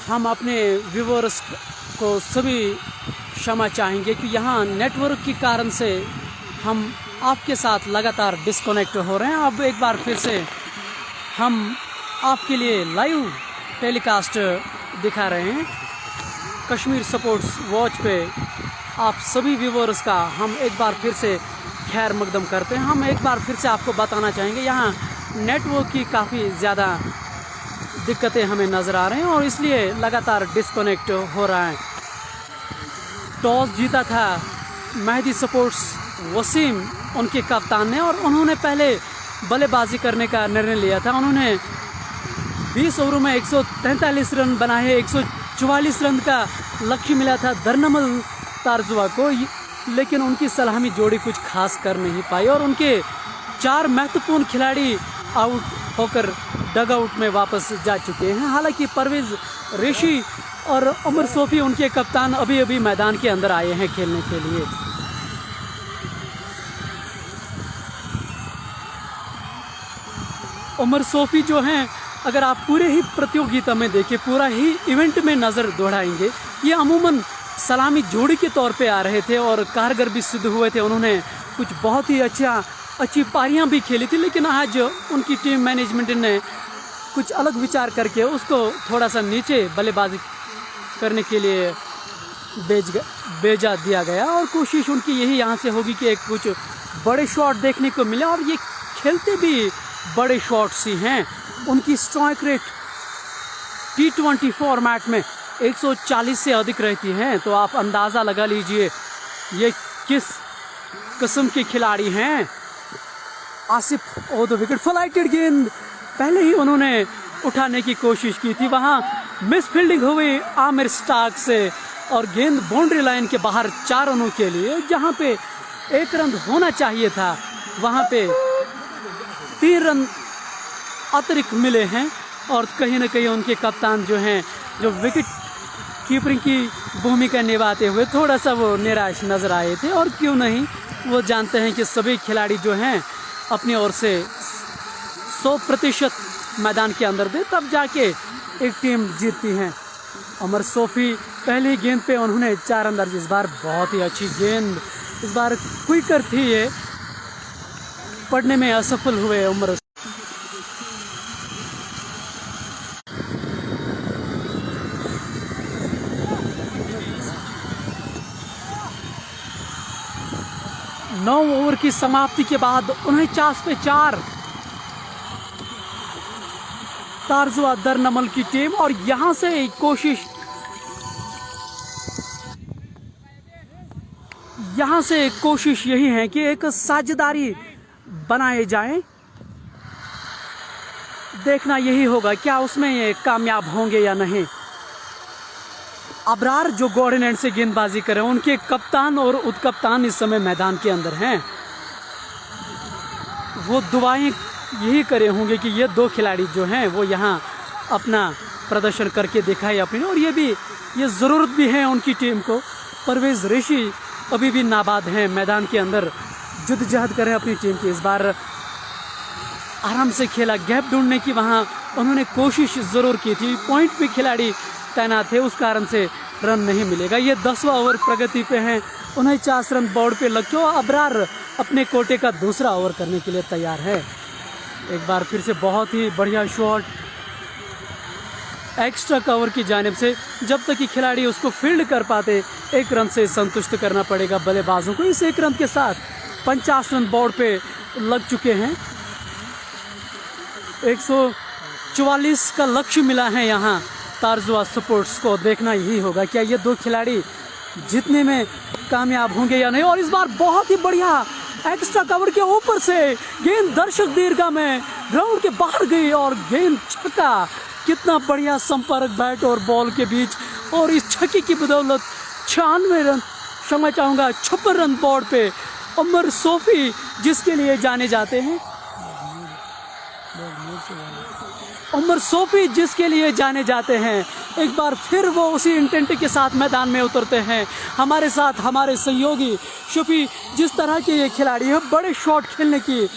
हम अपने व्यूअर्स को सभी क्षमा चाहेंगे कि यहाँ नेटवर्क के कारण से हम आपके साथ लगातार डिस्कनेक्ट हो रहे हैं। अब एक बार फिर से हम आपके लिए लाइव टेलीकास्ट दिखा रहे हैं कश्मीर स्पोर्ट्स वॉच पे। आप सभी व्यूअर्स का हम एक बार फिर से खैर मकदम करते हैं। हम एक बार फिर से आपको बताना चाहेंगे यहाँ नेटवर्क की काफ़ी ज़्यादा दिक्कतें हमें नज़र आ रहे हैं और इसलिए लगातार डिस्कनेक्ट हो रहा है। टॉस जीता था मेहदी स्पोर्ट्स वसीम उनके कप्तान ने और उन्होंने पहले बल्लेबाजी करने का निर्णय लिया था। उन्होंने 20 ओवरों में 143 रन बनाए। 144 रन का लक्ष्य मिला था दरनमल तारजुआ को, लेकिन उनकी सलामी जोड़ी कुछ खास कर नहीं पाई और उनके 4 महत्वपूर्ण खिलाड़ी आउट होकर डगआउट में वापस जा चुके हैं। हालांकि परवेज ऋषि और उमर सोफी उनके कप्तान अभी अभी मैदान के अंदर आए हैं खेलने के लिए। उमर सोफी जो हैं, अगर आप पूरे ही प्रतियोगिता में देखें, पूरा ही इवेंट में नज़र दौड़ाएंगे, ये अमूमन सलामी जोड़ी के तौर पे आ रहे थे और कारगर भी सिद्ध हुए थे। उन्होंने कुछ बहुत ही अच्छी पारियां भी खेली थी, लेकिन आज उनकी टीम मैनेजमेंट ने कुछ अलग विचार करके उसको थोड़ा सा नीचे बल्लेबाजी करने के लिए भेजा दिया गया और कोशिश उनकी यही यहाँ से होगी कि एक कुछ बड़े शॉट देखने को मिले और ये खेलते भी बड़े शॉट्स ही हैं। उनकी स्ट्राइक रेट T20 फॉर्मेट में 140 से अधिक रहती हैं, तो आप अंदाज़ा लगा लीजिए ये किस किस्म के खिलाड़ी हैं। आसिफ ओ द विकेट, फ्लाइटेड गेंद पहले ही उन्होंने उठाने की कोशिश की थी, वहाँ मिस फील्डिंग हुई आमिर स्टार्क से और गेंद बाउंड्री लाइन के बाहर 4 रनों के लिए। जहाँ पे 1 रन होना चाहिए था वहाँ पे 3 रन अतिरिक्त मिले हैं और कहीं ना कहीं उनके कप्तान जो हैं, जो विकेट कीपिंग की भूमिका निभाते हुए थोड़ा सा वो निराश नज़र आए थे। और क्यों नहीं, वो जानते हैं कि सभी खिलाड़ी जो हैं अपनी ओर से 100% मैदान के अंदर दे, तब जाके एक टीम जीतती है। उमर सोफी पहली गेंद पे उन्होंने 4 रन दर्ज। इस बार बहुत ही अच्छी गेंद, इस बार क्विकर थी, ये पढ़ने में असफल हुए उमर। नौ ओवर की समाप्ति के बाद 49 पे 4 तारजुआ दरनमल की टीम और यहां से कोशिश यही है कि एक साझेदारी बनाए जाए। देखना यही होगा क्या उसमें ये कामयाब होंगे या नहीं। अबरार जो गॉर्डन एंड से गेंदबाजी कर रहे हैं, उनके कप्तान और उप कप्तान इस समय मैदान के अंदर हैं। वो दुआएं यही करे होंगे कि ये 2 खिलाड़ी जो हैं वो यहाँ अपना प्रदर्शन करके दिखाए अपने, और ये ज़रूरत भी है उनकी टीम को। परवेज ऋषि अभी भी नाबाद हैं, मैदान के अंदर जद्दोजहद करें अपनी टीम की। इस बार आराम से खेला, गैप ढूंढने की वहाँ उन्होंने कोशिश ज़रूर की थी। पॉइंट पे खिलाड़ी तैनात थे, उस कारण से रन नहीं मिलेगा। ये 10वां ओवर प्रगति पे हैं, 49 रन बोर्ड पे लग के अबरार अपने कोटे का दूसरा ओवर करने के लिए तैयार है। एक बार फिर से बहुत ही बढ़िया शॉट एक्स्ट्रा कवर की जानिब से। जब तक कि खिलाड़ी उसको फील्ड कर पाते 1 रन से संतुष्ट करना पड़ेगा बल्लेबाजों को। इस 1 रन के साथ 50 रन बोर्ड पे लग चुके हैं। 144 का लक्ष्य मिला है यहाँ तारजुआ स्पोर्ट्स को। देखना यही होगा क्या ये 2 खिलाड़ी जीतने में कामयाब होंगे या नहीं। और इस बार बहुत ही बढ़िया एक्स्ट्रा कवर के ऊपर से गेंद दर्शक दीर्घा में ग्राउंड के बाहर गई और गेंद छक्का। कितना बढ़िया संपर्क बैट और बॉल के बीच, और इस छक्के की बदौलत 96 रन, क्षमा चाहूँगा 56 रन बोर्ड पे उमर सोफी जिसके लिए जाने जाते हैं। उमर सोफी जिसके लिए जाने जाते हैं, एक बार फिर वो उसी इंटेंट के साथ मैदान में उतरते हैं। हमारे साथ हमारे सहयोगी शफी, जिस तरह के ये खिलाड़ी हैं, बड़े शॉट खेलने की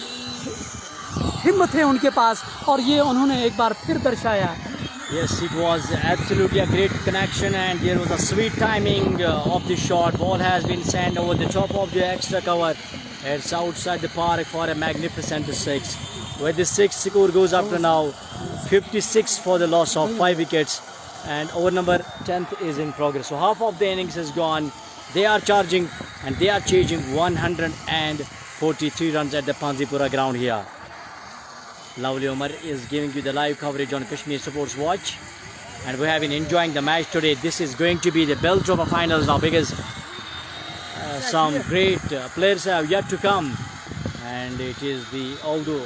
हिम्मत है उनके पास, और ये उन्होंने एक बार फिर दर्शाया। Yes, it was absolutely a great connection, and there was a sweet timing of the shot. Ball has been sent over the top of the extra cover. It's outside the park for a magnificent 6. Where the 6 score goes up to now 56 for the loss of 5 wickets, and over number 10th is in progress. So half of the innings is gone. They are charging and they are chasing 143 runs at the Panzipura ground here. Lovely Umar is giving you the live coverage on Kashmir Sports Watch, and we have been enjoying the match today. This is going to be the bell of the finals now, because some great players have yet to come, and it is although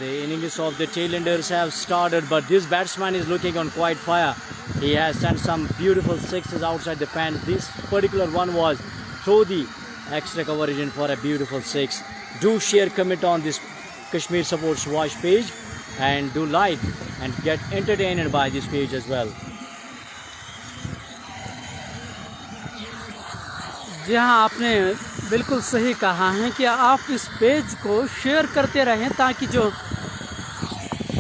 the innings of the tailenders have started, but this batsman is looking on quite fire. He has sent some beautiful sixes outside the fence. This particular one was through the extra cover region for a beautiful 6. Do share, comment on this Kashmir Sports Watch page, and do like and get entertained by this page as well. जी हाँ, आपने बिल्कुल सही कहा है कि आप इस page को शेयर करते रहें, ताकि जो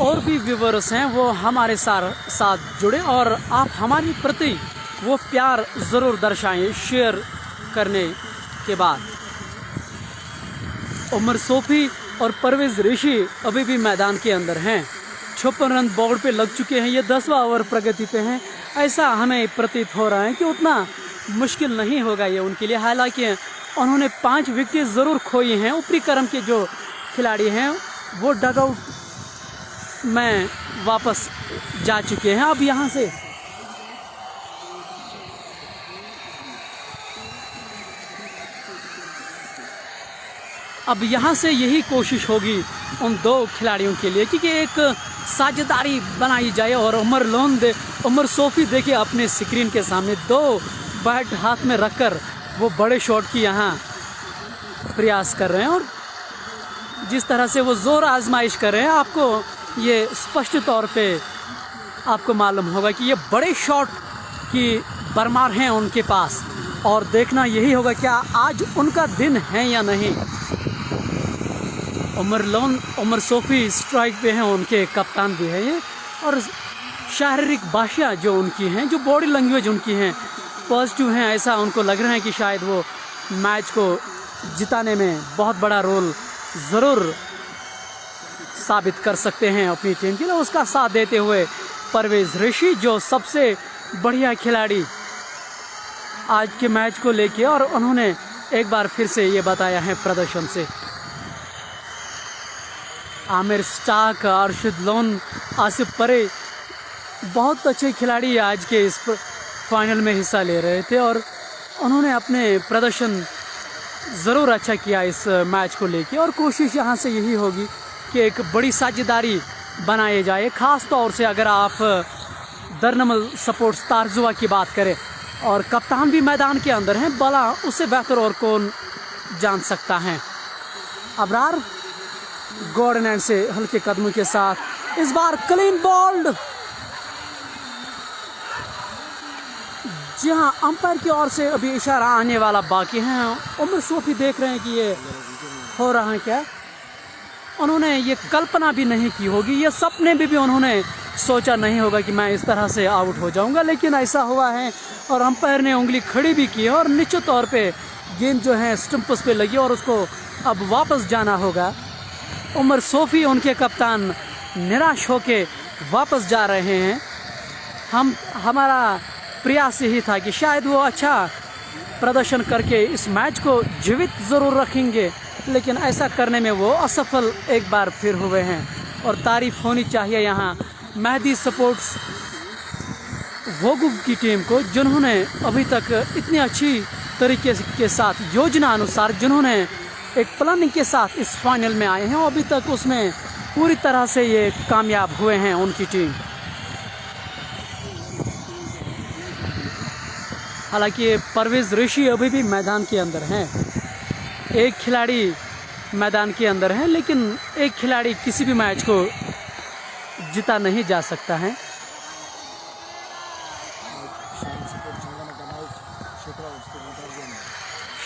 और भी व्यूवर्स हैं वो हमारे साथ जुड़े, और आप हमारे प्रति वो प्यार ज़रूर दर्शाएं शेयर करने के बाद। उमर सोफी और परवेज़ ऋषि अभी भी मैदान के अंदर हैं। 56 रन बोर्ड पे लग चुके हैं। ये 10वां ओवर प्रगति पे हैं। ऐसा हमें प्रतीत हो रहा है कि उतना मुश्किल नहीं होगा ये उनके लिए। हालांकि उन्होंने 5 विकेट ज़रूर खोई हैं। ऊपरी क्रम के जो खिलाड़ी हैं वो डगआउट में वापस जा चुके हैं। अब यहाँ से यही कोशिश होगी उन 2 खिलाड़ियों के लिए, क्योंकि एक साझेदारी बनाई जाए। और उमर सोफी देखिए अपने स्क्रीन के सामने 2 बैट हाथ में रखकर वो बड़े शॉट की यहाँ प्रयास कर रहे हैं, और जिस तरह से वो ज़ोर आजमाइश कर रहे हैं, आपको ये स्पष्ट तौर पे आपको मालूम होगा कि ये बड़े शॉट की भरमार हैं उनके पास। और देखना यही होगा क्या आज उनका दिन है या नहीं। उमर सोफी स्ट्राइक पे हैं, उनके कप्तान भी हैं ये, और शारीरिक भाषा जो उनकी हैं, जो बॉडी लैंग्वेज उनकी हैं, पॉजिटिव हैं। ऐसा उनको लग रहा है कि शायद वो मैच को जिताने में बहुत बड़ा रोल ज़रूर साबित कर सकते हैं अपनी टीम के लिए। उसका साथ देते हुए परवेज़ ऋषि, जो सबसे बढ़िया खिलाड़ी आज के मैच को लेके, और उन्होंने एक बार फिर से ये बताया है प्रदर्शन से। आमिर स्टार्क, अरशद लोन, आसिफ परे बहुत अच्छे खिलाड़ी आज के इस फाइनल में हिस्सा ले रहे थे, और उन्होंने अपने प्रदर्शन ज़रूर अच्छा किया इस मैच को लेके। और कोशिश यहाँ से यही होगी कि एक बड़ी साझेदारी बनाई जाए। ख़ास तौर से अगर आप दरनमल सपोर्ट्स तारजुआ की बात करें, और कप्तान भी मैदान के अंदर हैं, भला उससे बेहतर और कौन जान सकता है। अबरार गॉर्डन एंड से हल्के कदमों के साथ इस बार क्लीन बॉल्ड। जी हाँ, अंपायर की ओर से अभी इशारा आने वाला बाकी है। उमर सोफी देख रहे हैं कि ये हो रहा है क्या। उन्होंने ये कल्पना भी नहीं की होगी, ये सपने में भी उन्होंने सोचा नहीं होगा कि मैं इस तरह से आउट हो जाऊंगा, लेकिन ऐसा हुआ है। और अंपायर ने उंगली खड़ी भी की है, और निश्चित तौर पे गेंद जो है स्टंप्स पे लगी, और उसको अब वापस जाना होगा। उमर सोफी, उनके कप्तान, निराश होके वापस जा रहे हैं। हमारा प्रयास यही था कि शायद वो अच्छा प्रदर्शन करके इस मैच को जीवित ज़रूर रखेंगे, लेकिन ऐसा करने में वो असफल एक बार फिर हुए हैं। और तारीफ़ होनी चाहिए यहाँ मेहदी सपोर्ट्स वोगू की टीम को, जिन्होंने अभी तक इतनी अच्छी तरीके के साथ योजना अनुसार, जिन्होंने एक प्लानिंग के साथ इस फाइनल में आए हैं, अभी तक उसमें पूरी तरह से ये कामयाब हुए हैं उनकी टीम। हालांकि परवेज़ ऋषि अभी भी मैदान के अंदर हैं। एक खिलाड़ी मैदान के अंदर है, लेकिन एक खिलाड़ी किसी भी मैच को जीता नहीं जा सकता है।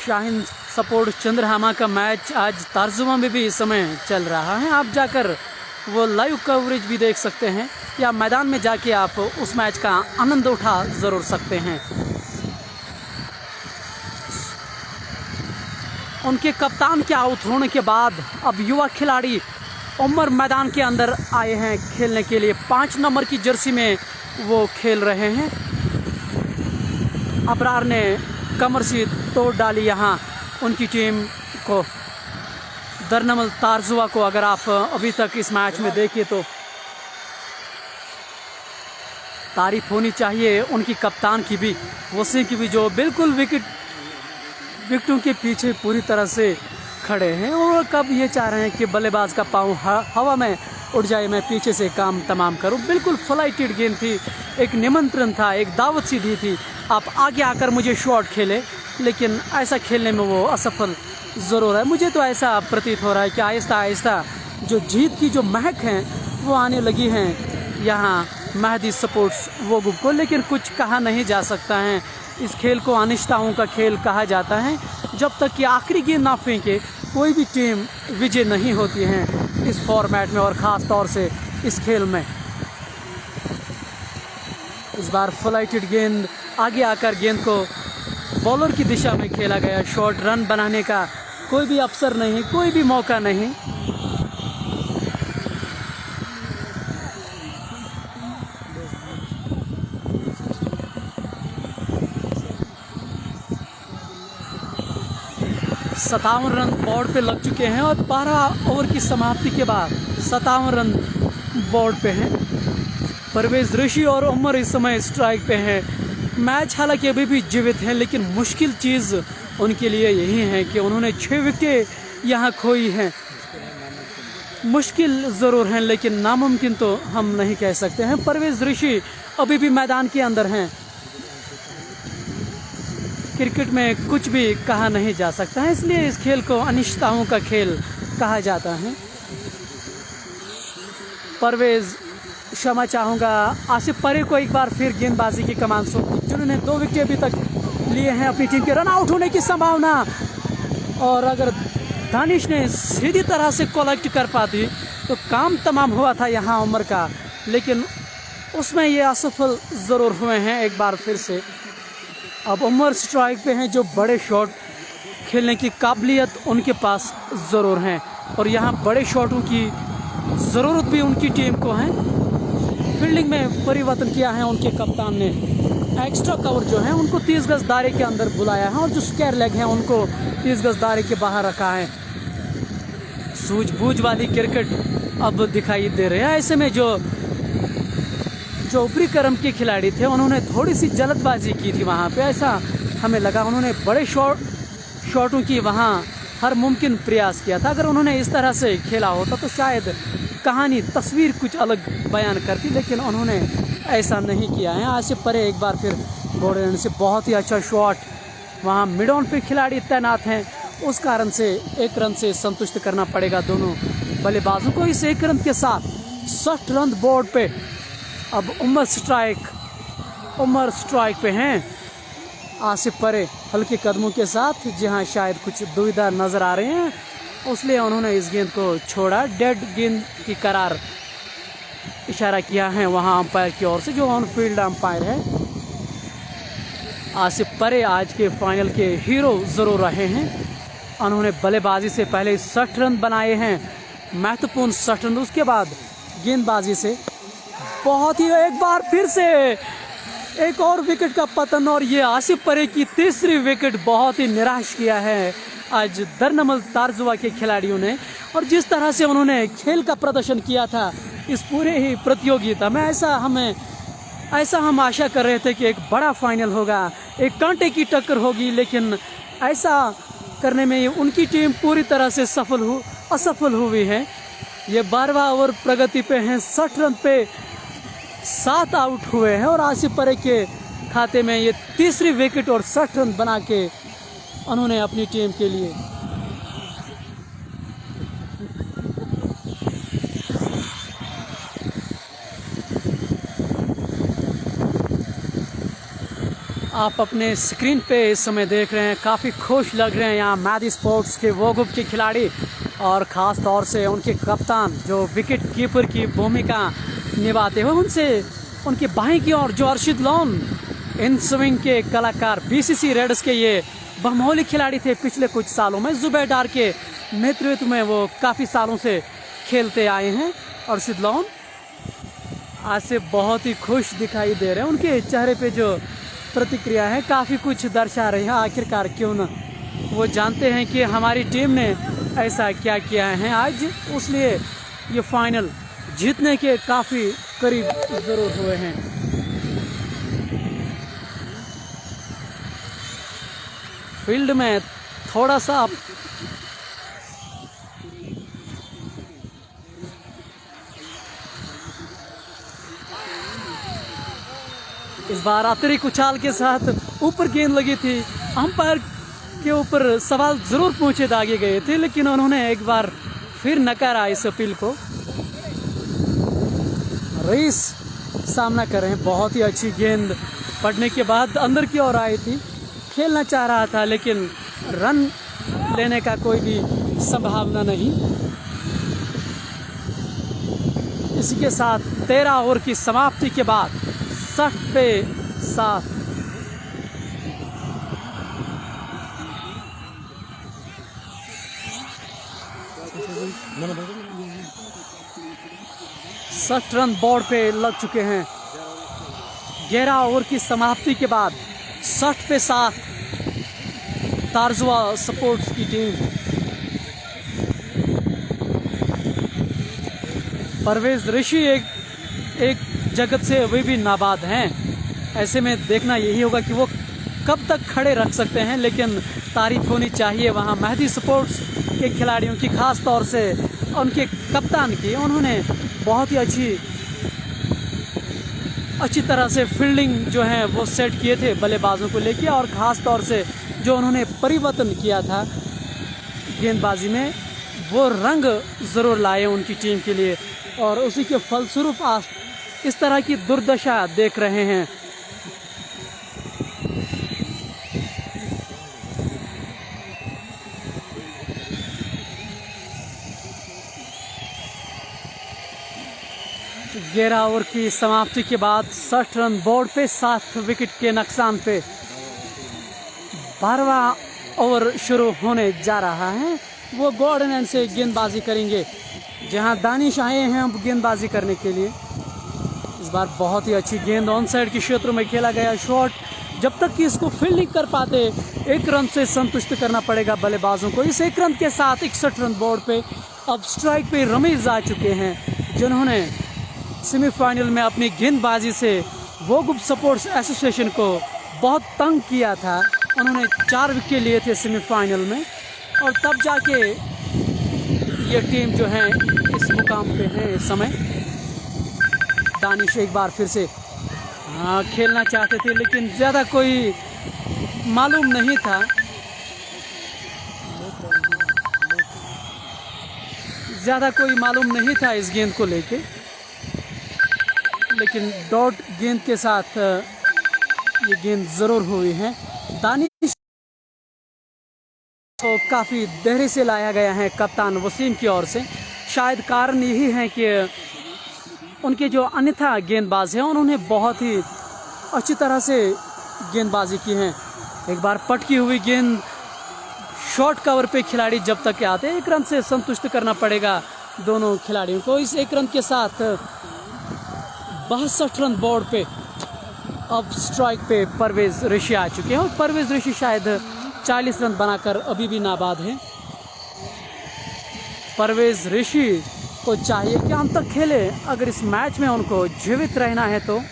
शाहीन सपोर्ट चंद्रहामा का मैच आज तर्जुमा में भी इस समय चल रहा है। आप जाकर वो लाइव कवरेज भी देख सकते हैं या मैदान में जाके आप उस मैच का आनंद उठा ज़रूर सकते हैं। उनके कप्तान के आउट होने के बाद अब युवा खिलाड़ी उमर मैदान के अंदर आए हैं खेलने के लिए। 5 नंबर की जर्सी में वो खेल रहे हैं। अबरार ने कमर से तोड़ डाली यहाँ उनकी टीम को। दरनमल तारजुआ को अगर आप अभी तक इस मैच में देखिए तो तारीफ होनी चाहिए उनकी कप्तान की भी, वसीम की भी, जो बिल्कुल विकेटों के पीछे पूरी तरह से खड़े हैं और कब ये चाह रहे हैं कि बल्लेबाज का पाँव हवा में उड़ जाए, मैं पीछे से काम तमाम करूं। बिल्कुल फ्लाइटेड गेंद थी, एक निमंत्रण था, एक दावत सी दी थी, आप आगे आकर मुझे शॉट खेले, लेकिन ऐसा खेलने में वो असफल ज़रूर है। मुझे तो ऐसा प्रतीत हो रहा है कि आहिस्ता आहिस्ता जो जीत की जो महक हैं वो आने लगी हैं यहाँ मेहदी स्पोर्ट्स वोगुब को, लेकिन कुछ कहा नहीं जा सकता है। इस खेल को अनिश्चितताओं का खेल कहा जाता है। जब तक कि आखिरी गेंद ना फेंके कोई भी टीम विजय नहीं होती है इस फॉर्मेट में, और ख़ास तौर से इस खेल में। इस बार फ्लाइटेड गेंद आगे आकर गेंद को बॉलर की दिशा में खेला गया। शॉर्ट रन बनाने का कोई भी अवसर नहीं, कोई भी मौका नहीं। सत्तावन रन बोर्ड पे लग चुके हैं और 12 ओवर की समाप्ति के बाद 57 रन बोर्ड पे हैं। परवेज ऋषि और उमर इस समय स्ट्राइक पे हैं। मैच हालांकि अभी भी जीवित है, लेकिन मुश्किल चीज़ उनके लिए यही है कि उन्होंने 6 विकेटें यहाँ खोई हैं। मुश्किल ज़रूर हैं, लेकिन नामुमकिन तो हम नहीं कह सकते हैं। परवेज ऋषि अभी भी मैदान के अंदर हैं। क्रिकेट में कुछ भी कहा नहीं जा सकता है, इसलिए इस खेल को अनिश्चितताओं का खेल कहा जाता है। परवेज, क्षमा चाहूँगा, आसिफ परे को एक बार फिर गेंदबाजी की कमान सौंपी, जिन्होंने 2 विकेट अभी तक लिए हैं अपनी टीम के। रन आउट होने की संभावना, और अगर दानिश ने सीधी तरह से कलेक्ट कर पाती तो काम तमाम हुआ था यहाँ उमर का, लेकिन उसमें ये असफल ज़रूर हुए हैं एक बार फिर से। अब उमर स्ट्राइक पे हैं, जो बड़े शॉट खेलने की काबिलियत उनके पास ज़रूर हैं, और यहाँ बड़े शॉटों की ज़रूरत भी उनकी टीम को है। फील्डिंग में परिवर्तन किया है उनके कप्तान ने। एक्स्ट्रा कवर जो है उनको 30 गज दायरे के अंदर बुलाया है, और जो स्क्वायर लेग हैं उनको 30 गज दायरे के बाहर रखा है। सूझबूझ वाली क्रिकेट अब दिखाई दे रही है। ऐसे में जो ऊपरी क्रम के खिलाड़ी थे उन्होंने थोड़ी सी जल्दबाजी की थी वहाँ पे, ऐसा हमें लगा। उन्होंने बड़े शॉटों की वहाँ हर मुमकिन प्रयास किया था। अगर उन्होंने इस तरह से खेला होता तो शायद कहानी, तस्वीर कुछ अलग बयान करती, लेकिन उन्होंने ऐसा नहीं किया है। आज से परे एक बार फिर घोड़े रन से बहुत ही अच्छा शॉट, वहाँ मिड ऑन पे खिलाड़ी तैनात हैं, उस कारण से 1 रन से संतुष्ट करना पड़ेगा दोनों बल्लेबाजों को। इस 1 रन के साथ 60 रन बोर्ड पे। अब उमर स्ट्राइक पे हैं। आसिफ परे हल्के कदमों के साथ, जहां शायद कुछ दुविधा नज़र आ रहे हैं, इसलिए उन्होंने इस गेंद को छोड़ा। डेड गेंद की करार इशारा किया है वहां अंपायर की ओर से, जो ऑन फील्ड अंपायर है। आसिफ परे आज के फाइनल के हीरो ज़रूर रहे हैं। उन्होंने बल्लेबाजी से पहले 60 रन बनाए हैं, महत्वपूर्ण 60 रन। उसके बाद गेंदबाजी से बहुत ही, एक बार फिर से एक और विकेट का पतन, और ये आसिफ परे की तीसरी विकेट बहुत ही निराश किया है आज दरनमल तारजुआ के खिलाड़ियों ने। और जिस तरह से उन्होंने खेल का प्रदर्शन किया था इस पूरे ही प्रतियोगिता में, ऐसा हम आशा कर रहे थे कि एक बड़ा फाइनल होगा, एक कांटे की टक्कर होगी, लेकिन ऐसा करने में उनकी टीम पूरी तरह से असफल हुई है। ये 12वां ओवर प्रगति पे हैं, 60 रन पे 7 आउट हुए हैं, और आसिफ परे के खाते में ये तीसरी विकेट और 60 रन बना के उन्होंने अपनी टीम के लिए आप अपने स्क्रीन पे इस समय देख रहे हैं, काफ़ी खुश लग रहे हैं यहाँ मेहदी स्पोर्ट्स के वोगुब के खिलाड़ी और ख़ास तौर से उनके कप्तान जो विकेट कीपर की भूमिका निभाते हुए। उनसे उनके बाएं की ओर जो अर्शिद लोन इन स्विंग के कलाकार बीसीसी रेडर्स के ये बहुमूल्य खिलाड़ी थे। पिछले कुछ सालों में जुबैर डार के नेतृत्व में वो काफ़ी सालों से खेलते आए हैं। अर्शिद लोन आज से बहुत ही खुश दिखाई दे रहे हैं, उनके चेहरे पे जो प्रतिक्रिया है काफ़ी कुछ दर्शा रही है। आखिरकार क्यों न वो जानते हैं कि हमारी टीम ने ऐसा क्या किया है आज, इसलिए ये फाइनल जीतने के काफ़ी करीब ज़रूर हुए हैं। फील्ड में थोड़ा सा इस बार अतिरिक्त उछाल के साथ ऊपर गेंद लगी थी। अंपायर के ऊपर सवाल ज़रूर पूछे दागे गए थे, लेकिन उन्होंने एक बार फिर नकारा इस अपील को। रईस सामना कर रहे हैं, बहुत ही अच्छी गेंद पड़ने के बाद अंदर की ओर आई थी। खेलना चाह रहा था लेकिन रन लेने का कोई भी संभावना नहीं। इसी के साथ 13 ओवर की समाप्ति के बाद 60 पे 7 60 रन बोर्ड पे लग चुके हैं। 11 ओवर की समाप्ति के बाद 60 पे 7 तारजुआ स्पोर्ट्स की टीम। परवेज ऋषि एक जगत से वे भी नाबाद हैं। ऐसे में देखना यही होगा कि वो कब तक खड़े रख सकते हैं, लेकिन तारीफ होनी चाहिए वहाँ मेहदी स्पोर्ट्स के खिलाड़ियों की, ख़ास तौर से उनके कप्तान की। उन्होंने बहुत ही अच्छी तरह से फील्डिंग जो है वो सेट किए थे बल्लेबाजों को लेके, और ख़ास तौर से जो उन्होंने परिवर्तन किया था गेंदबाजी में, वो रंग ज़रूर लाए उनकी टीम के लिए, और उसी के फलस्वरूप आज इस तरह की दुर्दशा देख रहे हैं। ग्यारह ओवर की समाप्ति के बाद 60 रन बोर्ड पे, 7 विकेट के नुकसान पे 12वां ओवर शुरू होने जा रहा है। वो गॉर्डन एंड से गेंदबाजी करेंगे, जहां दानिश आए हैं अब गेंदबाजी करने के लिए। इस बार बहुत ही अच्छी गेंद ऑन साइड के क्षेत्र में खेला गया शॉट। जब तक कि इसको फील्डिंग कर पाते, 1 रन से संतुष्ट करना पड़ेगा बल्लेबाजों को। इस 1 रन के साथ 61 रन बोर्ड पे। अब स्ट्राइक पे रमीज आ चुके हैं, जिन्होंने सेमीफाइनल में अपनी गेंदबाजी से वोगुब स्पोर्ट्स एसोसिएशन को बहुत तंग किया था। उन्होंने 4 विकेट लिए थे सेमीफाइनल में, और तब जाके ये टीम जो है इस मुकाम पे है इस समय। दानिश एक बार फिर से खेलना चाहते थे, लेकिन ज़्यादा कोई मालूम नहीं था। इस गेंद को लेके, लेकिन डॉट गेंद के साथ ये गेंद ज़रूर हुई है। दानिश को काफ़ी देरी से लाया गया है कप्तान वसीम की ओर से। शायद कारण यही है कि उनके जो अन्यथा गेंदबाज हैं उन्होंने बहुत ही अच्छी तरह से गेंदबाजी की है। एक बार पटकी हुई गेंद शॉर्ट कवर पे खिलाड़ी जब तक आते हैं, 1 रन से संतुष्ट करना पड़ेगा दोनों खिलाड़ियों को। इस 1 रन के साथ 62 रन बोर्ड पे। अब स्ट्राइक पे परवेज ऋषि आ चुके हैं, और परवेज ऋषि शायद 40 रन बनाकर अभी भी नाबाद हैं। परवेज ऋषि को चाहिए कि अंत तक खेले अगर इस मैच में उनको जीवित रहना है तो।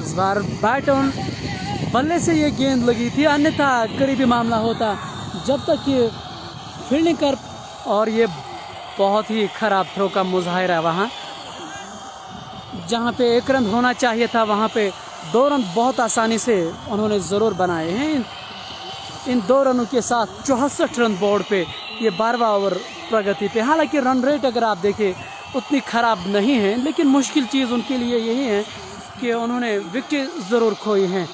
इस बार बैट ऑन बल्ले से ये गेंद लगी थी, अन्यथा करीबी मामला होता जब तक ये फील्डिंग कर, और ये बहुत ही ख़राब थ्रो का मुजाहिरा। वहाँ जहाँ पे 1 रन होना चाहिए था, वहाँ पे 2 रन बहुत आसानी से उन्होंने ज़रूर बनाए हैं। इन 2 रनों के साथ 64 रन बोर्ड पे, ये 12वां ओवर प्रगति पे। हालांकि रन रेट अगर आप देखें उतनी ख़राब नहीं है, लेकिन मुश्किल चीज़ उनके लिए यही है कि उन्होंने विकेट ज़रूर खोई हैं।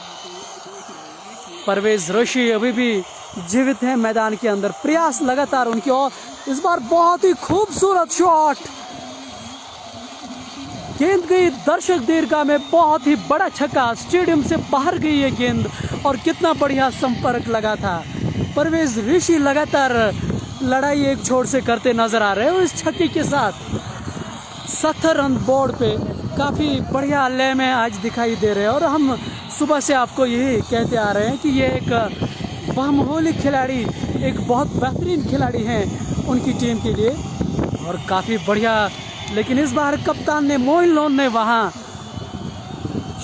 परवेज़ रशी अभी भी जीवित हैं मैदान के अंदर, प्रयास लगातार उनकी, और इस बार बहुत ही खूबसूरत शॉट, गेंद गई दर्शक दीर्घा में, बहुत ही बड़ा छक्का, स्टेडियम से बाहर गई ये गेंद, और कितना बढ़िया संपर्क लगा था। परवेज़ ऋषि लगातार लड़ाई एक छोर से करते नजर आ रहे हैं, और इस छक्के के साथ 70 रन बोर्ड पे काफ़ी बढ़िया लय में आज दिखाई दे रहे हैं। और हम सुबह से आपको यही कहते आ रहे हैं कि ये एक बहुमूल्य खिलाड़ी, एक बहुत बेहतरीन खिलाड़ी हैं उनकी टीम के लिए, और काफ़ी बढ़िया। लेकिन इस बार कप्तान ने, मोइन लोन ने वहाँ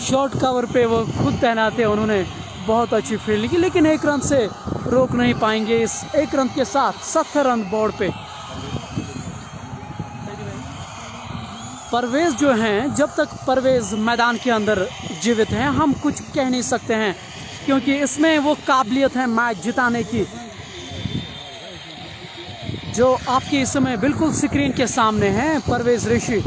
शॉर्ट कवर पे वो खुद तैनात है, उन्होंने बहुत अच्छी फील्डिंग की, लेकिन एक रन से रोक नहीं पाएंगे। इस एक रन के साथ 70 रन बोर्ड पे परवेज़ जो हैं, जब तक परवेज़ मैदान के अंदर जीवित हैं हम कुछ कह नहीं सकते हैं, क्योंकि इसमें वो काबिलियत है मैच जिताने की, जो आपकी इस समय बिल्कुल स्क्रीन के सामने है। परवेज़ ऋषि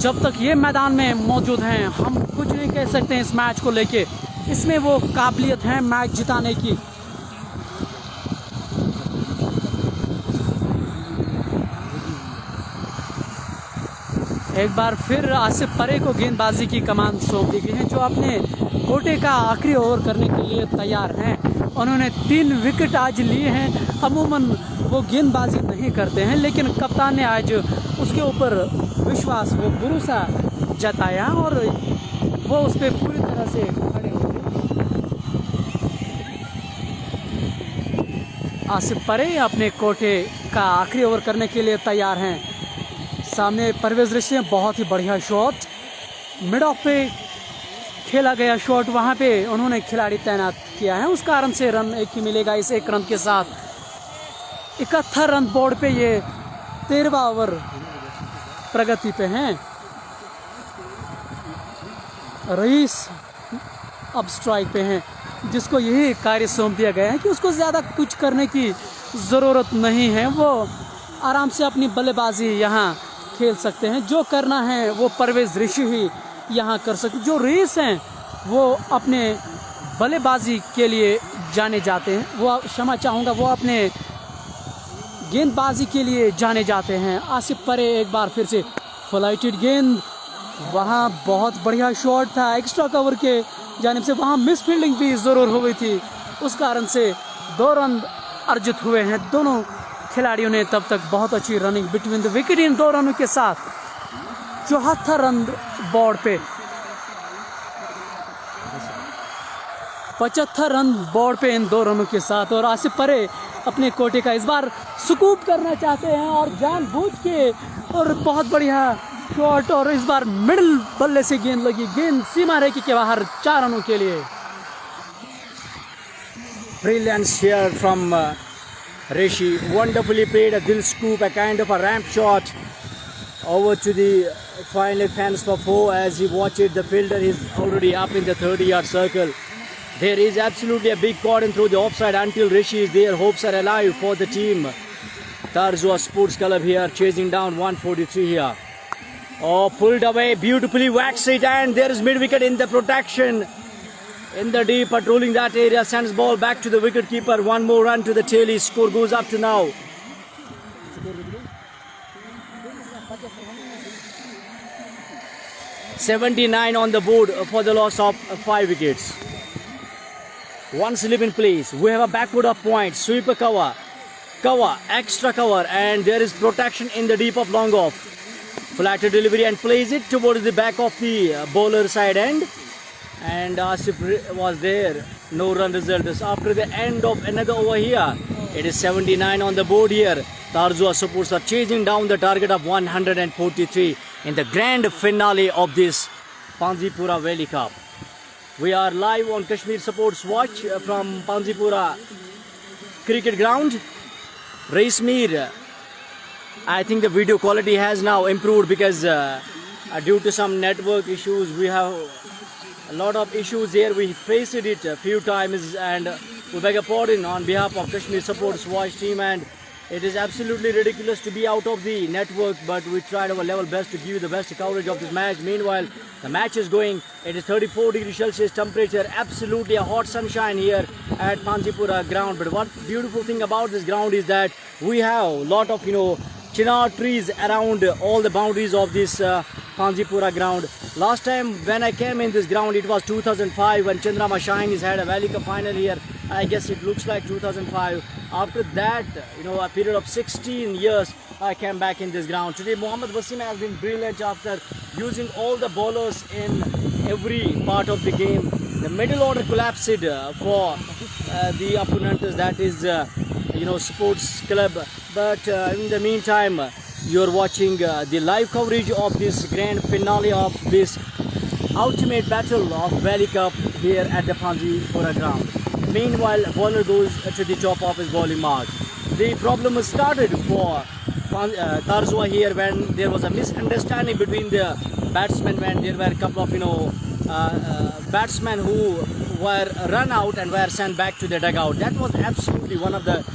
जब तक ये मैदान में मौजूद हैं हम कुछ नहीं कह सकते हैं इस मैच को लेके, इसमें वो काबिलियत है मैच जिताने की। एक बार फिर आसिफ परे को गेंदबाजी की कमान सौंप दी गई है, जो अपने कोटे का आखिरी ओवर करने के लिए तैयार हैं। उन्होंने 3 विकेट आज लिए हैं। अमूमन वो गेंदबाजी नहीं करते हैं, लेकिन कप्तान ने आज उसके ऊपर विश्वास, वो भरोसा जताया, और वो उस पर पूरी तरह से खड़े हुए। आसिफ परे अपने कोटे का आखिरी ओवर करने के लिए तैयार हैं। सामने परवेज़ ऋषि ने बहुत ही बढ़िया शॉट, मिड ऑफ पे खेला गया शॉट, वहाँ पे उन्होंने खिलाड़ी तैनात किया है, उस कारण से रन एक ही मिलेगा। इस एक रन के साथ 71 रन बोर्ड पे ये 13वां ओवर प्रगति पे हैं। रईस अब स्ट्राइक पे हैं, जिसको यही कार्य सौंप दिया गया है कि उसको ज़्यादा कुछ करने की ज़रूरत नहीं है, वो आराम से अपनी बल्लेबाजी यहाँ खेल सकते हैं। जो करना है वो परवेज़ ऋषि ही यहाँ कर सकते। जो रईस हैं वो अपने बल्लेबाजी के लिए जाने जाते हैं, वो क्षमा चाहूँगा, वो अपने गेंदबाजी के लिए जाने जाते हैं। आसिफ परे एक बार फिर से फ्लाइटेड गेंद, वहाँ बहुत बढ़िया शॉट था एक्स्ट्रा कवर के जानिब से, वहाँ मिस फील्डिंग भी ज़रूर हुई थी, उस कारण से 2 रन अर्जित हुए हैं। दोनों खिलाड़ियों ने तब तक बहुत अच्छी रनिंग बिटवीन द विकेट इन 2 रनों के साथ 74 रन बोर्ड पे, 75 रन बोर्ड पे इन 2 रनों के साथ। और आसिफ परे अपने कोटे का इस बार स्कूप करना चाहते हैं, और जानबूझ के, और बहुत बढ़िया शॉट, और इस बार मिडिल बल्ले से गेंद लगी, गेंद सीमा रेखा के बाहर 4 रनों के लिए। Brilliance here from Rishi. Wonderfully played a dill scoop, a kind of a ramp shot over to the final fence for 4. As he watched the fielder is already up in the 30-yard circle. There is absolutely a big cordon through the offside until Rishi is there. Hopes are alive for the team. Tarzua Sports Club here chasing down 143 here. Oh, pulled away, beautifully waxed it, and there is mid wicket in the protection. In the deep, patrolling that area, sends ball back to the wicket keeper. One more run to the tail. His score goes up to now 79 on the board for the loss of 5 wickets. One slip in place. We have a backward of point. Sweeper cover, extra cover, and there is protection in the deep of long off. Flatter delivery and plays it towards the back of the bowler side end. And Asif was there. No run result. After the end of another over here, it is 79 on the board here. Tarzua supports are chasing down the target of 143 in the grand finale of this Panzipura Valley Cup. We are live on Kashmir Supports Watch from Panzipura Cricket Ground. Raismir, I think the video quality has now improved because due to some network issues, we have a lot of issues here. We faced it a few times, and we beg a pardon on behalf of Kashmir Supports Watch team and It is absolutely ridiculous to be out of the network, but we tried our level best to give you the best coverage of this match. Meanwhile, the match is going. It is 34 degrees Celsius temperature, absolutely a hot sunshine here at Panjipura ground. But what beautiful thing about this ground is that we have a lot of, chinar trees around all the boundaries of this Panjipura ground. Last time when I came in this ground, it was 2005 when Chandrama Shines had a Valley Cup final here. I guess it looks like 2005. After that, a period of 16 years, I came back in this ground. Today, Mohammad Wasim has been brilliant after using all the bowlers in every part of the game. The middle order collapsed for the opponent, that is, Sports Club. But in the meantime, you're watching the live coverage of this grand finale of this ultimate battle of Valley Cup here at the Panjipura ground. Meanwhile, bowler goes to the top of his bowling mark. The problem was started for Tarzwa here when there was a misunderstanding between the batsmen, when there were a couple of batsmen who were run out and were sent back to the dugout. That was absolutely one of the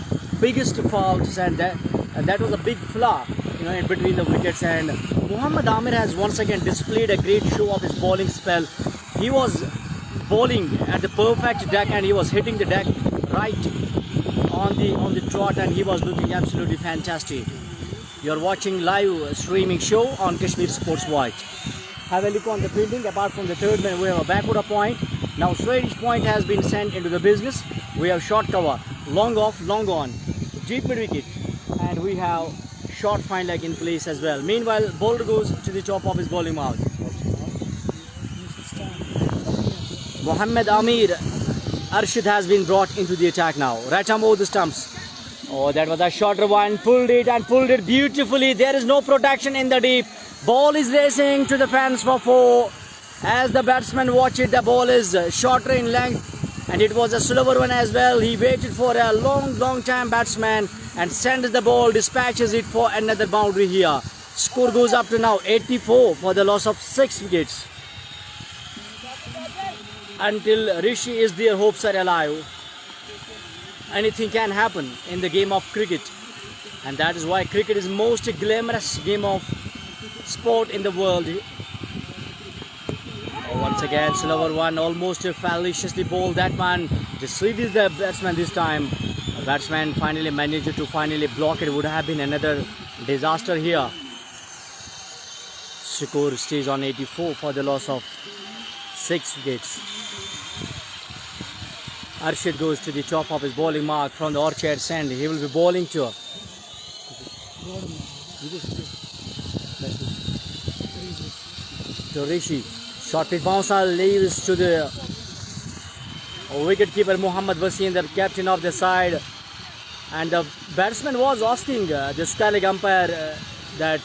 biggest faults, and that was a big flaw in between the wickets. And Muhammad Amir has once again displayed a great show of his bowling spell. He was bowling at the perfect deck and he was hitting the deck right on the trot, and he was looking absolutely fantastic. You're watching live streaming show on Kashmir Sports Watch. Have a look on the fielding. Apart from the third man, we have a backward point. Now straight point has been sent into the business. We have short cover, long off, long on, deep mid wicket, and we have short fine leg in place as well. Meanwhile, bowler goes to the top of his bowling mark. Mohammad Amir Arshid has been brought into the attack now. Right arm over the stumps. Oh, that was a shorter one. Pulled it beautifully. There is no protection in the deep. Ball is racing to the fence for 4. As the batsman watch it, the ball is shorter in length, and it was a slower one as well. He waited for a long time, batsman, and sends the ball, dispatches it for another boundary here. Score goes up to now 84 for the loss of 6 wickets. Until Rishi is there, hopes are alive. Anything can happen in the game of cricket, and that is why cricket is most glamorous game of sport in the world. Once again, slower one, almost fallaciously bowled that one. Deceives the batsman this time. The batsman finally managed to block it. Would have been another disaster here. Score stays on 84 for the loss of 6 wickets. Arshid goes to the top of his bowling mark from the Orchard Sand. He will be bowling to Rishi. Short pitch bouncer leaves to the wicket-keeper Muhammad Wasim, the captain of the side. And the batsman was asking the Sky umpire that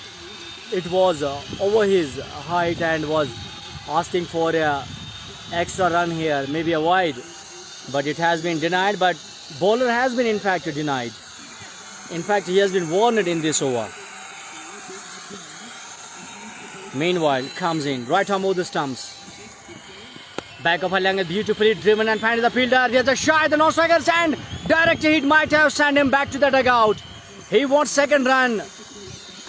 it was over his height and was asking for a extra run here, maybe a wide. But it has been denied, but bowler has been in fact denied. In fact, he has been warned in this over. Meanwhile, comes in, right arm over the stumps. Back of Halang, beautifully driven and finds the fielder. There's a shot, the no-strikers, and direct hit might have sent him back to the dugout. He wants second run,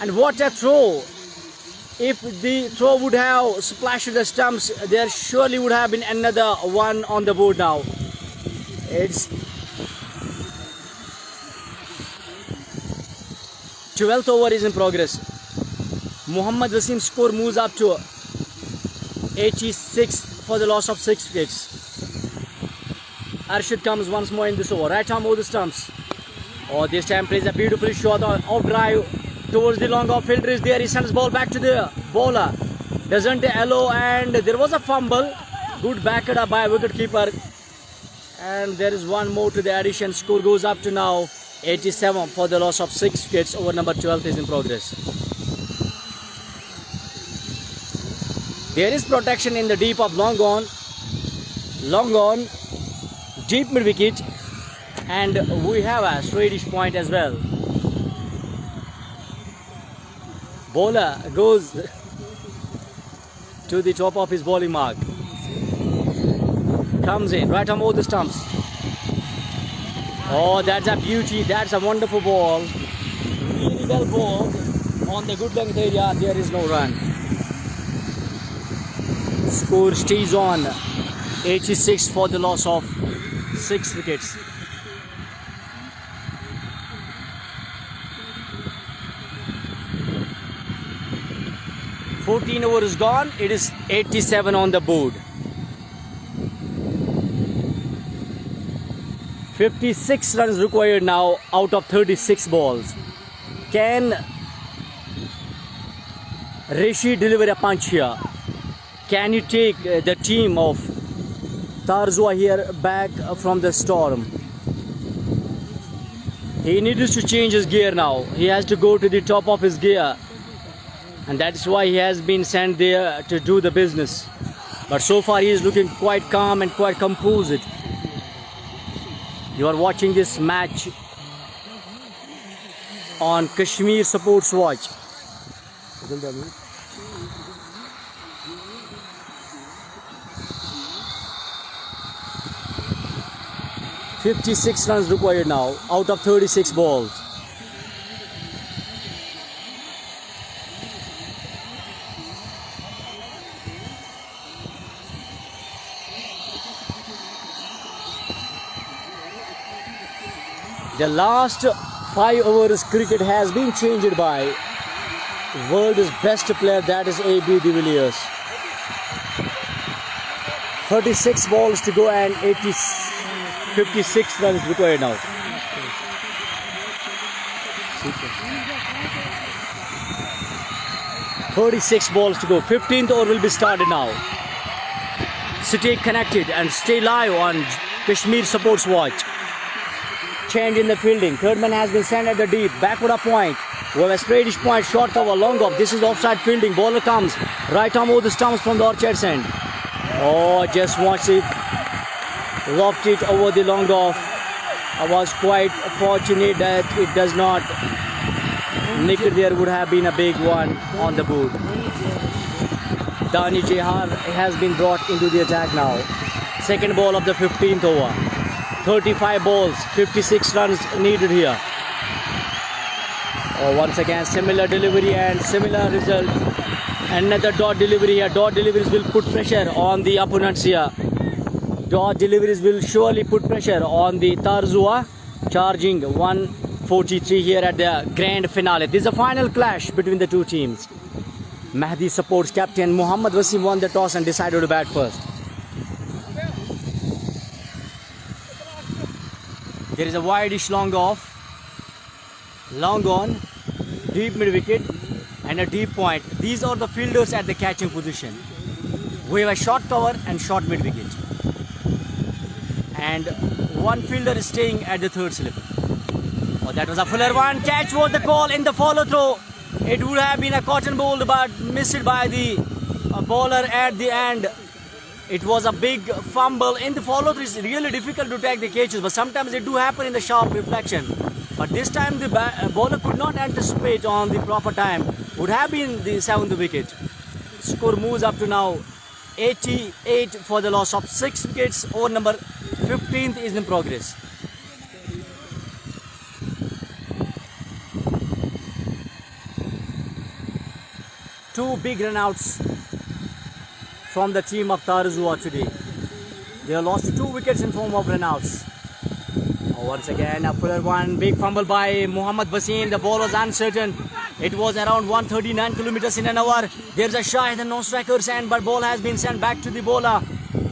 and what a throw. If the throw would have splashed the stumps, there surely would have been another one on the board now. It's 12th over is in progress. Muhammad Wasim's score moves up to 86 for the loss of 6 wickets. Arshid comes once more in this over. Right arm over the stumps. Oh, this time plays a beautiful shot off drive towards the long off fielder is there. He sends ball back to the bowler. Doesn't allow, and there was a fumble. Good backed up by wicket keeper. And there is one more to the addition. Score goes up to now 87 for the loss of 6 wickets. Over number 12 is in progress. There is protection in the deep of long on, deep mid wicket, and we have a straightish point as well. Bowler goes to the top of his bowling mark. Comes in, right arm over the stumps. Oh, that's a beauty. That's a wonderful ball. really well bowled on the good length area. There is no run. Score stays on 86 for the loss of 6 wickets. "14 overs gone, it is 87 on the board. 56 runs required now out of 36 balls. Can Rishi deliver a punch here? Can you take the team of Tarzua here back from the storm? He needs to change his gear now. He has to go to the top of his gear. And that's why he has been sent there to do the business. But so far he is looking quite calm and quite composed. You are watching this match on Kashmir Sports Watch. 56 runs required now out of 36 balls. The last 5 overs cricket has been changed by world's best player, that is AB de Villiers. 36 balls to go and 56 runs required now. "36 balls to go. 15th over will be started now. Stay connected and stay live on Kashmir Sports Watch. Change in the fielding. Third man has been sent at the deep. Backward up point. We have a straightish point. Short cover. Long off. This is offside fielding. Bowler comes. Right arm over the stumps from the orchard's end. Oh, just wants it. Lofted it over the long off. I was quite fortunate that it does not nick it. There would have been a big one on the board. Dani Jehar has been brought into the attack now. Second ball of the 15th over. 35 balls, 56 runs needed here. Oh, once again, similar delivery and similar result. Another dot delivery here. Dot deliveries will put pressure on the opponents here. Dot deliveries will surely put pressure on the Tarzua, charging 143 here at the grand finale. This is a final clash between the two teams. Mahdi Sports captain Muhammad Wasim won the toss and decided to bat first. There is a wide-ish long off, long on, deep mid-wicket and a deep point. These are the fielders at the catching position. We have a short cover and short mid-wicket. And one fielder is staying at the third slip. Oh, that was a fuller one. Catch was the call in the follow-through. It would have been a cotton ball but missed by the bowler at the end. It was a big fumble in the follow-through. It's really difficult to take the catches, but sometimes they do happen in the sharp reflection. But this time the bowler could not anticipate on the proper time. Would have been the 7th wicket. Score moves up to now 88 for the loss of 6 wickets. Over number 15th is in progress. Two big runouts from the team of Tarzua today. They have lost 2 wickets in form of runouts. Once again, a fuller one. Big fumble by Muhammad Wasim. The ball was uncertain. It was around 139 kilometers in an hour. There's a shy at the non-striker's end, but ball has been sent back to the bowler.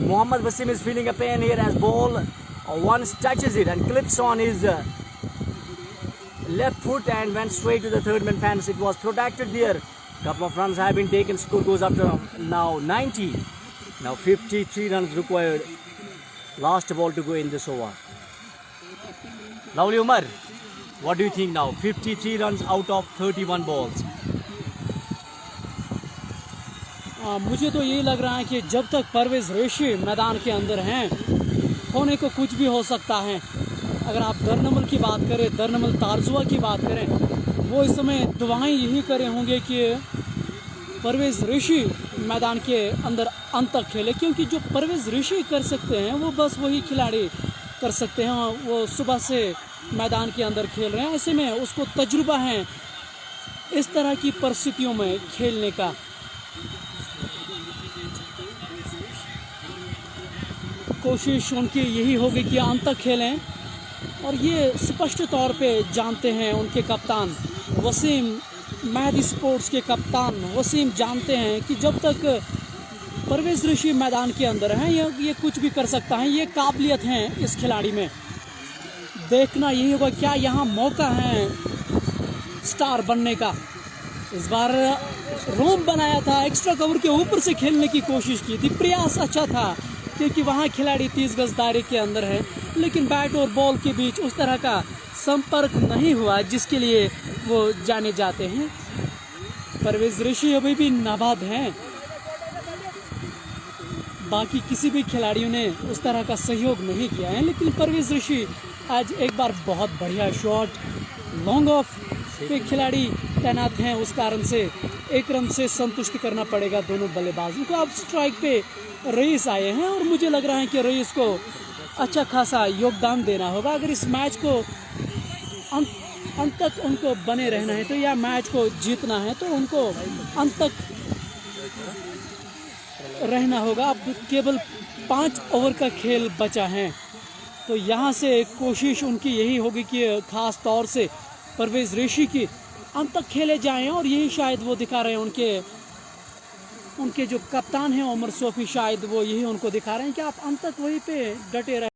Muhammad Wasim is feeling a pain here as ball once touches it and clips on his left foot and went straight to the third man fence. It was protected there. Couple of runs have been taken. Score goes up to now 90. Now 53 runs required. Last ball to go in this over. Lovely Umar, what do you think now? 53 runs out of 31 balls. मुझे तो यही लग रहा है कि जब तक परवेज रेशी मैदान के अंदर हैं होने को कुछ भी हो सकता है। अगर आप दरनमल की बात करें, दरनमल तारजुआ की बात करें, वो इस समय दुआएं यही करे होंगे कि परवेज रेशी मैदान के अंदर अंत तक खेले, क्योंकि जो परवेज रेशी कर सकते हैं वो बस वही खिलाड़ी कर सकते हैं। वो सुबह से मैदान के अंदर खेल रहे हैं, ऐसे में उसको तजुर्बा है इस तरह की परिस्थितियों में खेलने का। कोशिश उनकी यही होगी कि अंत तक खेलें, और ये स्पष्ट तौर पे जानते हैं उनके कप्तान वसीम, मेहदी स्पोर्ट्स के कप्तान वसीम जानते हैं कि जब तक परवेज़ ऋषि मैदान के अंदर हैं ये कुछ भी कर सकता है। ये काबिलियत है इस खिलाड़ी में। देखना यही होगा क्या यहाँ मौका है स्टार बनने का। इस बार रोम बनाया था, एक्स्ट्रा कवर के ऊपर से खेलने की कोशिश की थी, प्रयास अच्छा था क्योंकि वहाँ खिलाड़ी 30 गज दायरे के अंदर है, लेकिन बैट और बॉल के बीच उस तरह का संपर्क नहीं हुआ जिसके लिए वो जाने जाते हैं। परवेज़ ऋषि अभी भी नाबाद हैं, बाकी किसी भी खिलाड़ियों ने उस तरह का सहयोग नहीं किया है, लेकिन परवेज़ ऋषि आज एक बार बहुत बढ़िया शॉट, लॉन्ग ऑफ पे खिलाड़ी तैनात हैं, उस कारण से एक रन से संतुष्ट करना पड़ेगा दोनों बल्लेबाजों को। अब स्ट्राइक पे रईस आए हैं और मुझे लग रहा है कि रईस को अच्छा खासा योगदान देना होगा। अगर इस मैच को अंत तक उनको बने रहना है तो या मैच को जीतना है तो उनको अंत तक रहना होगा। अब केवल 5 ओवर का खेल बचा है, तो यहाँ से कोशिश उनकी यही होगी कि ख़ास तौर से परवेज़ ऋषि की अंत तक खेले जाएं, और यही शायद वो दिखा रहे हैं उनके जो कप्तान हैं उमर सोफी, शायद वो यही उनको दिखा रहे हैं कि आप अंत तक वहीं पे डटे रहें।